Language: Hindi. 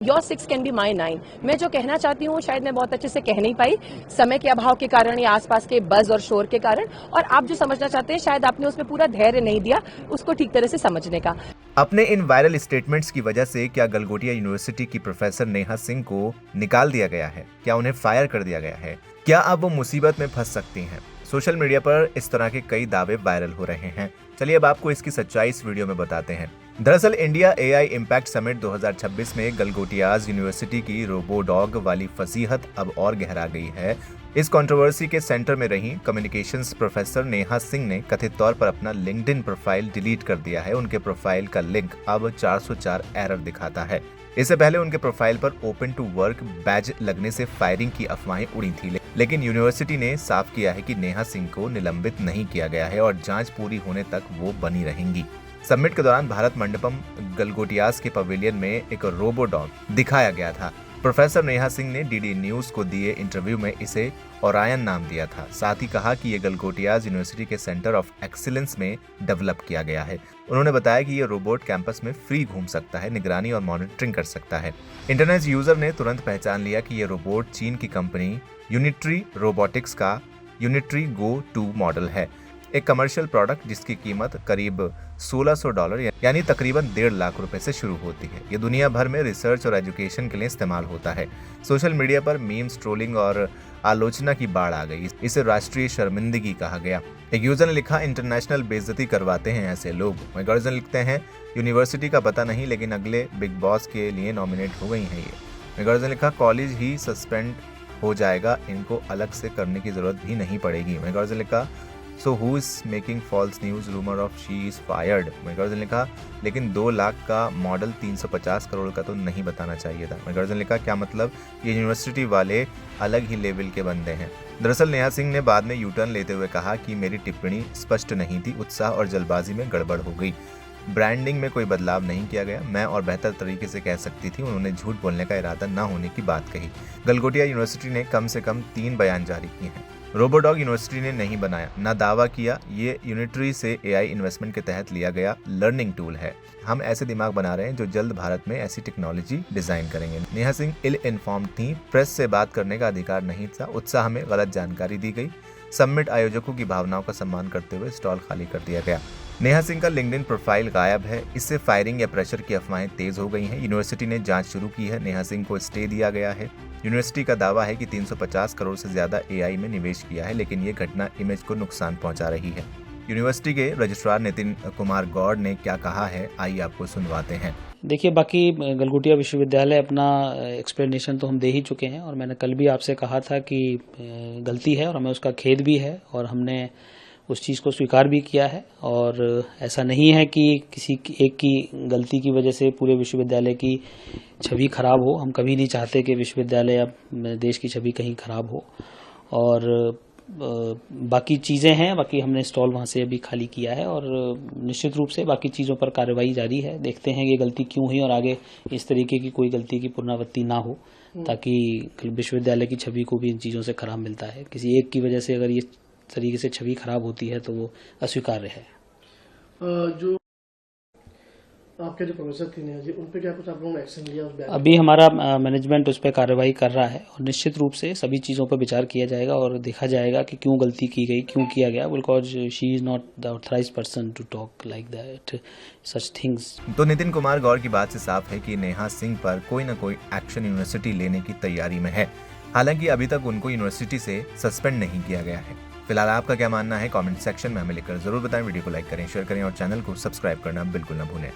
Your 6 can be my 9। मैं जो कहना चाहती हूँ शायद मैं बहुत अच्छे से कह नहीं पाई, समय के अभाव के कारण या आसपास के बज और शोर के कारण, और आप जो समझना चाहते हैं शायद आपने उसमें पूरा धैर्य नहीं दिया उसको ठीक तरह से समझने का। अपने इन वायरल स्टेटमेंट्स की वजह से क्या गलगोटिया यूनिवर्सिटी की प्रोफेसर नेहा सिंह को निकाल दिया गया है? क्या उन्हें फायर कर दिया गया है? क्या अब वो मुसीबत में फंस सकती हैं? सोशल मीडिया पर इस तरह के कई दावे वायरल हो रहे हैं। चलिए अब आपको इसकी सच्चाई इस वीडियो में बताते हैं। दरअसल इंडिया एआई इम्पैक्ट समिट 2026 में गलगोटियाज यूनिवर्सिटी की रोबोडॉग वाली फजीहत अब और गहरा गई है। इस कंट्रोवर्सी के सेंटर में रही कम्युनिकेशंस प्रोफेसर नेहा सिंह ने कथित तौर पर अपना लिंक्डइन प्रोफाइल डिलीट कर दिया है। उनके प्रोफाइल का लिंक अब 404 एरर दिखाता है। इससे पहले उनके प्रोफाइल पर ओपन टू वर्क बैज लगने से फायरिंग की अफवाहें उड़ी थी, लेकिन यूनिवर्सिटी ने साफ किया है कि नेहा सिंह को निलंबित नहीं किया गया है और जांच पूरी होने तक वो बनी रहेंगी। समिट के दौरान भारत मंडपम गलगोटियास के पवेलियन में एक रोबोडॉग दिखाया गया था। प्रोफेसर नेहा सिंह ने डीडी न्यूज को दिए इंटरव्यू में इसे ओरायन नाम दिया था। साथ ही कहा कि ये गलगोटियाज यूनिवर्सिटी के सेंटर ऑफ एक्सीलेंस में डेवलप किया गया है। उन्होंने बताया कि ये रोबोट कैंपस में फ्री घूम सकता है, निगरानी और मॉनिटरिंग कर सकता है। इंटरनेट यूजर ने तुरंत पहचान लिया कि ये रोबोट चीन की कंपनी यूनिट्री रोबोटिक्स का यूनिट्री गो 2 मॉडल है, एक कमर्शियल प्रोडक्ट जिसकी कीमत करीब $1600 यानी तकरीबन 1.5 लाख रुपए से शुरू होती है। ये दुनिया भर में रिसर्च और एजुकेशन के लिए इस्तेमाल होता है। सोशल मीडिया पर मीम्स, ट्रोलिंग और आलोचना की बाढ़ आ गई। इसे राष्ट्रीय शर्मिंदगी कहा गया। एक यूजर ने लिखा, इंटरनेशनल बेइज्जती करवाते हैं ऐसे लोग। मैगर्जन लिखते हैं, यूनिवर्सिटी का पता नहीं लेकिन अगले बिग बॉस के लिए नॉमिनेट हो गई है ये। मैगर्जन लिखा, कॉलेज ही सस्पेंड हो जाएगा, इनको अलग से करने की जरूरत भी नहीं पड़ेगी। मैगर्जन लिखा, So who is making false news? Rumor of she is fired. मैगर्जन लिखा, लेकिन 2 लाख का मॉडल 350 करोड़ का तो नहीं बताना चाहिए था। मैगर्जन लिखा, क्या मतलब, ये यूनिवर्सिटी वाले अलग ही लेवल के बंदे हैं। दरअसल नेहा सिंह ने बाद में यूटर्न लेते हुए कहा कि मेरी टिप्पणी स्पष्ट नहीं थी, उत्साह और जल्दबाजी में गड़बड़ हो गई। ब्रांडिंग में कोई बदलाव नहीं किया गया, मैं और बेहतर तरीके से कह सकती थी। उन्होंने झूठ बोलने का इरादा न होने की बात कही। गलगोटिया यूनिवर्सिटी ने कम से कम 3 बयान जारी किए हैं। रोबोडॉग यूनिवर्सिटी ने नहीं बनाया, न दावा किया। ये यूनिट्री से एआई इन्वेस्टमेंट के तहत लिया गया लर्निंग टूल है। हम ऐसे दिमाग बना रहे हैं जो जल्द भारत में ऐसी टेक्नोलॉजी डिजाइन करेंगे। नेहा सिंह इल इन्फॉर्म्ड थी, प्रेस से बात करने का अधिकार नहीं था, उत्साह में गलत जानकारी दी गई। समिट आयोजकों की भावनाओं का सम्मान करते हुए स्टॉल खाली कर दिया गया। नेहा सिंह का लिंक्डइन प्रोफाइल गायब है। इससे फायरिंग या प्रेशर की अफवाहें तेज हो गई हैं। यूनिवर्सिटी ने जांच शुरू की है। नेहा सिंह को स्टे दिया गया है। यूनिवर्सिटी का दावा है कि 350 करोड़ से ज्यादा एआई में निवेश किया है, लेकिन ये घटना इमेज को नुकसान पहुंचा रही है। यूनिवर्सिटी के रजिस्ट्रार नितिन कुमार गौड़ ने क्या कहा है, आइए आपको सुनवाते हैं। देखिए, बाकी गलगोटिया विश्वविद्यालय अपना एक्सप्लेनेशन तो हम दे ही चुके हैं और मैंने कल भी आपसे कहा था कि गलती है और हमें उसका खेद भी है और हमने उस चीज़ को स्वीकार भी किया है। और ऐसा नहीं है कि किसी एक की गलती की वजह से पूरे विश्वविद्यालय की छवि खराब हो। हम कभी नहीं चाहते कि विश्वविद्यालय या देश की छवि कहीं खराब हो। और बाकी चीज़ें हैं, बाकी हमने स्टॉल वहाँ से अभी खाली किया है और निश्चित रूप से बाकी चीज़ों पर कार्रवाई जारी है। देखते हैं कि गलती क्यों हुई और आगे इस तरीके की कोई गलती की पुनरावृत्ति ना हो, ताकि विश्वविद्यालय की छवि को भी इन चीज़ों से खराब मिलता है। किसी एक की वजह से अगर ये तरीके से छवि खराब होती है तो वो अस्वीकार्य है। जो आपके जो प्रोफेसर थे नेहा जी, उन पे क्या कुछ आप लोगों ने एक्शन लिया? अभी हमारा मैनेजमेंट उस पर कार्रवाई कर रहा है और निश्चित रूप से सभी चीज़ों पर विचार किया जाएगा और देखा जाएगा कि क्यों गलती की गई, क्यों किया गया। Because she is not the authorised person to talk like that such things. तो नितिन कुमार गौड़ की बात से साफ है कि नेहा सिंह पर कोई न कोई एक्शन यूनिवर्सिटी लेने की तैयारी में है। हालांकि अभी तक उनको यूनिवर्सिटी से सस्पेंड नहीं किया गया है। फिलहाल आपका क्या मानना है, कमेंट सेक्शन में हमें लिखकर जरूर बताएं। वीडियो को लाइक करें, शेयर करें और चैनल को सब्सक्राइब करना बिल्कुल न भूलें।